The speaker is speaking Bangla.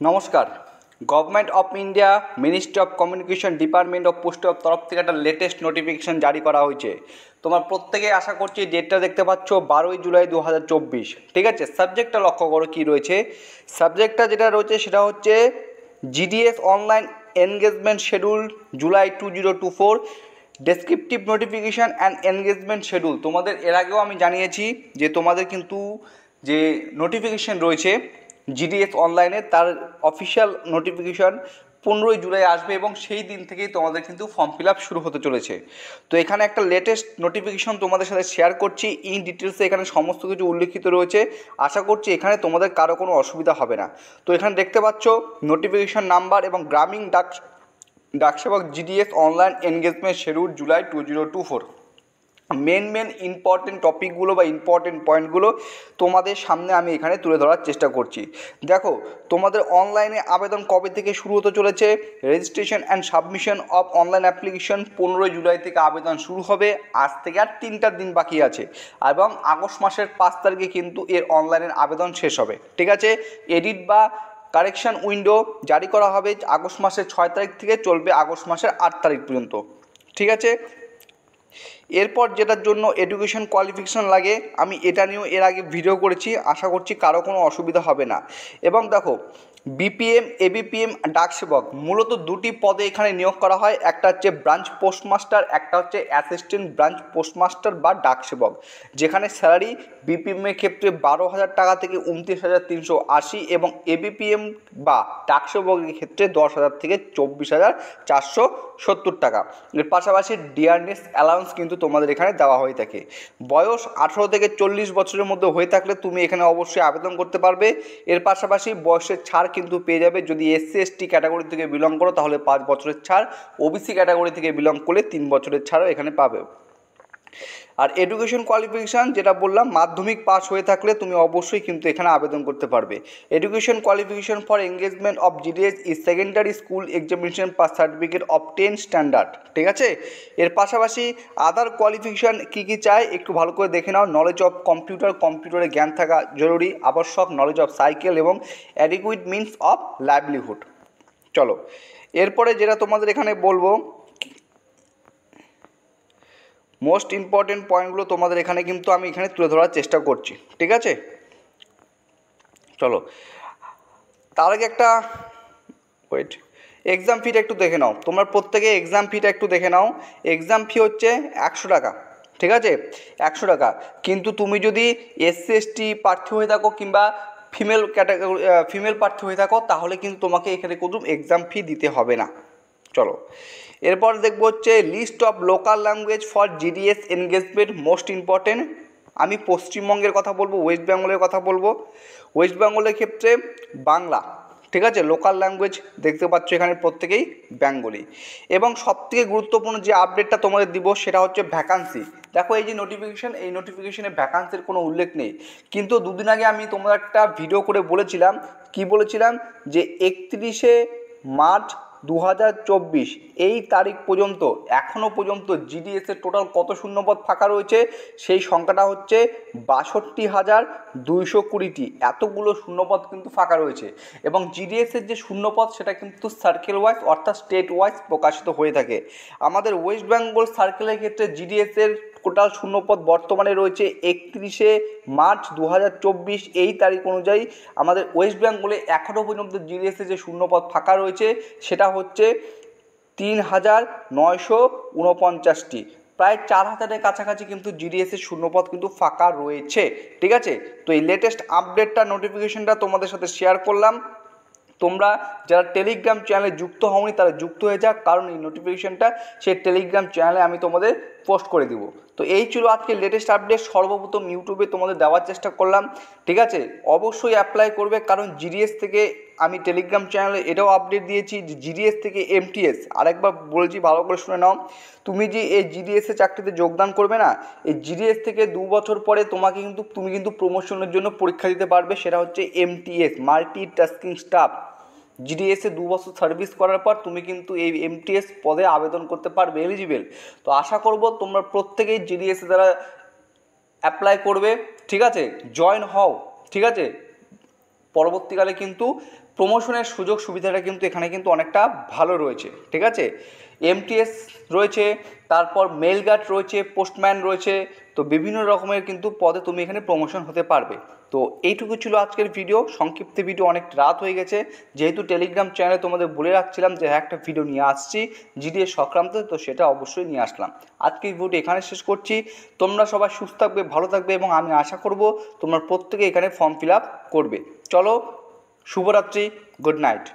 নমস্কার। Government of India ministry of communication department of post of তরফ থেকে একটা লেটেস্ট নোটিফিকেশন জারি করা হয়েছে। তোমার প্রত্যেকেই আশা করছি ডেটটা দেখতে পাচ্ছ 12ই জুলাই 2024। ঠিক আছে, সাবজেক্টটা লক্ষ্য করো কী রয়েছে। সাবজেক্টটা যেটা রয়েছে সেটা হচ্ছে GDS online engagement schedule July 2024, descriptive notification and engagement schedule. তোমাদের এর আগেও আমি জানিয়েছি যে তোমাদের কিন্তু যে নোটিফিকেশান রয়েছে জিডিএস অনলাইনে তার অফিসিয়াল নোটিফিকেশান 15ই জুলাই আসবে এবং সেই দিন থেকেই তোমাদের কিন্তু ফর্ম ফিল আপ শুরু হতে চলেছে। তো এখানে একটা লেটেস্ট নোটিফিকেশান তোমাদের সাথে শেয়ার করছি, ইন ডিটেলসে এখানে সমস্ত কিছু উল্লিখিত রয়েছে। আশা করছি এখানে তোমাদের কারো কোনো অসুবিধা হবে না। তো এখানে দেখতে পাচ্ছ নোটিফিকেশান নাম্বার এবং Gramin Daksevak GDS online engagement schedule July 2024। Main important টপিকগুলো বা ইম্পর্টেন্ট পয়েন্টগুলো তোমাদের সামনে আমি এখানে তুলে ধরার চেষ্টা করছি। দেখো, তোমাদের অনলাইনে আবেদন কবে থেকে শুরু হতে চলেছে। Registration and submission of online application 15ই জুলাই থেকে আবেদন শুরু হবে। আজ থেকে আর 3টা দিন বাকি আছে এবং আগস্ট মাসের 5 তারিখে কিন্তু এর অনলাইনের আবেদন শেষ হবে। ঠিক আছে, এডিট বা কারেকশান উইন্ডো জারি করা হবে আগস্ট মাসের 6 তারিখ থেকে, চলবে আগস্ট মাসের 8 তারিখ পর্যন্ত। ঠিক আছে, এরপর যেটার জন্য এডুকেশন কোয়ালিফিকেশান লাগে আমি এটা নিয়েও এর আগে ভিডিও করেছি, আশা করছি কারো কোনো অসুবিধা হবে না। এবং দেখো, বিপিএম এবিপিএম ডাকসেবক মূলত দুটি পদে এখানে নিয়োগ করা হয়, একটা হচ্ছে ব্রাঞ্চ পোস্টমাস্টার, একটা হচ্ছে অ্যাসিস্ট্যান্ট ব্রাঞ্চ পোস্টমাস্টার বা ডাকসেবক, যেখানে স্যালারি বিপিএমের ক্ষেত্রে 12,000 টাকা থেকে 29,380 এবং এবিপিএম বা ডাকসেবকের ক্ষেত্রে 10,000 থেকে 24,470 টাকা। এর পাশাপাশি ডিয়ারনেস অ্যালাউন্স কিন্তু তোমাদের এখানে দেওয়া হয়ে থাকে। বয়স 18 থেকে 40 বছরের মধ্যে হয়ে থাকলে তুমি এখানে অবশ্যই আবেদন করতে পারবে। এর পাশাপাশি বয়সের ছাড় কিন্তু পেয়ে যাবে। যদি এসসি এসটি ক্যাটাগরি থেকে বিলং করো তাহলে 5 বছরের ছাড়, ওবিসি ক্যাটাগরি থেকে বিলং করলে 3 বছরের ছাড়ও এখানে পাবে। আর এডুকেশন কোয়ালিফিকেশান যেটা বললাম, মাধ্যমিক পাস হয়ে থাকলে তুমি অবশ্যই কিন্তু এখানে আবেদন করতে পারবে। Education qualification for engagement of GDS is secondary school examination pass certificate of 10 standard. ঠিক আছে, এর পাশাপাশি আদার কোয়ালিফিকেশান কী কী চাই একটু ভালো করে দেখে নাও। নলেজ অফ কম্পিউটারে জ্ঞান থাকা জরুরি আবশ্যক, নলেজ অফ সাইকেল এবং অ্যাডিকুইট মিনস অফ লাইভলিহুড। চলো, এরপরে যেটা তোমাদের এখানে বলবো, মোস্ট ইম্পর্টেন্ট পয়েন্টগুলো তোমাদের এখানে কিন্তু আমি এখানে তুলে ধরার চেষ্টা করছি। ঠিক আছে, চলো, তার আগে একটা ওয়েট, এক্সাম ফিটা একটু দেখে নাও। তোমরা প্রত্যেকে এক্সাম ফিটা একটু দেখে নাও। এক্সাম ফি হচ্ছে 100 টাকা। ঠিক আছে, 100 টাকা। কিন্তু তুমি যদি এসসি এসটি প্রার্থী হয়ে থাকো কিংবা ফিমেল প্রার্থী হয়ে থাকো তাহলে কিন্তু তোমাকে এখানে কোনো এক্সাম ফি দিতে হবে না। চলো, এরপর দেখবো হচ্ছে list of local language for GDS engagement. Most important, আমি পশ্চিমবঙ্গের কথা বলবো, ওয়েস্ট বেঙ্গলের কথা বলবো। ওয়েস্ট বেঙ্গলের ক্ষেত্রে বাংলা। ঠিক আছে, লোকাল ল্যাঙ্গুয়েজ দেখতে পাচ্ছ এখানে প্রত্যেকেই বেঙ্গলি। এবং সবথেকে গুরুত্বপূর্ণ যে আপডেটটা তোমাদের দিব সেটা হচ্ছে ভ্যাকান্সি। দেখো, এই যে নোটিফিকেশান, এই নোটিফিকেশানে ভ্যাকান্সির কোনো উল্লেখ নেই, কিন্তু দুদিন আগে আমি তোমাদের একটা ভিডিও করে বলেছিলাম, কি বলেছিলাম, যে 31শে মার্চ 2024 এই তারিখ পর্যন্ত এখনও পর্যন্ত জিডিএসের টোটাল কত শূন্যপদ ফাঁকা রয়েছে সেই সংখ্যাটা হচ্ছে 62,220টি। এতগুলো শূন্যপদ কিন্তু ফাঁকা রয়েছে এবং জিডিএসের যে শূন্যপদ সেটা কিন্তু সার্কেল ওয়াইজ অর্থাৎ স্টেট ওয়াইজ প্রকাশিত হয়ে থাকে। আমাদের ওয়েস্ট বেঙ্গল সার্কেলের ক্ষেত্রে জিডিএসের টোটাল শূন্যপদ বর্তমানে রয়েছে 31শে মার্চ 2024 এই তারিখ অনুযায়ী। আমাদের ওয়েস্ট বেঙ্গলে এখনও পর্যন্ত জিডিএসে যে শূন্যপদ ফাঁকা রয়েছে সেটা হচ্ছে 3,949টি, প্রায় 4,000-এর কাছাকাছি কিন্তু জিডিএসের শূন্যপদ কিন্তু ফাঁকা রয়েছে। ঠিক আছে, তো এই লেটেস্ট আপডেটটা নোটিফিকেশনটা তোমাদের সাথে শেয়ার করলাম। তোমরা যারা টেলিগ্রাম চ্যানেলে যুক্ত হওনি তারা যুক্ত হয়ে যাক, কারণ এই নোটিফিকেশনটা সেই টেলিগ্রাম চ্যানেলে আমি তোমাদের পোস্ট করে দিব। তো এই ছিল আজকে লেটেস্ট আপডেট, সর্বপ্রথম ইউটিউবে তোমাদের দেওয়ার চেষ্টা করলাম। ঠিক আছে, অবশ্যই অ্যাপ্লাই করবে, কারণ জিডিএস থেকে আমি টেলিগ্রাম চ্যানেলে এটাও আপডেট দিয়েছি যে জিডিএস থেকে এমটিএস, আরেকবার বলছি ভালো করে শুনে নাও, তুমি যে এই জিডিএসের চাকরিতে যোগদান করবে না, এই জিডিএস থেকে 2 বছর পরে তুমি কিন্তু প্রমোশনের জন্য পরীক্ষা দিতে পারবে, সেটা হচ্ছে এমটিএস, মাল্টি টাস্কিং স্টাফ। জিডিএসে 2 বছর সার্ভিস করার পর তুমি কিন্তু এই এমটিএস পদে আবেদন করতে পারবে, এলিজিবেল। তো আশা করব তোমরা প্রত্যেকেই জিডিএসে দ্বারা অ্যাপ্লাই করবে। ঠিক আছে, জয়েন হও। ঠিক আছে, পরবর্তীকালে কিন্তু প্রমোশনের সুযোগ সুবিধাটা কিন্তু এখানে কিন্তু অনেকটা ভালো রয়েছে, ঠিক আছে। এমটিএস রয়েছে, তারপর মেল গার্ড রয়েছে, পোস্টম্যান রয়েছে, তো বিভিন্ন রকমের কিন্তু পদে তুমি এখানে প্রমোশন হতে পারবে। তো এইটুকু ছিল আজকের ভিডিও, সংক্ষিপ্ত ভিডিও, অনেক রাত হয়ে গেছে, যেহেতু টেলিগ্রাম চ্যানেলে তোমাদের বলে রাখছিলাম যে একটা ভিডিও নিয়ে আসছি জিডিএস সংক্রান্ত, তো সেটা অবশ্যই নিয়ে আসলাম। আজকের ভিডিওটি এখানে শেষ করছি। তোমরা সবাই সুস্থ থাকবে, ভালো থাকবে, এবং আমি আশা করব তোমরা প্রত্যেকে এখানে ফর্ম ফিল আপ করবে। চলো, শুভরাত্রি, গুড নাইট।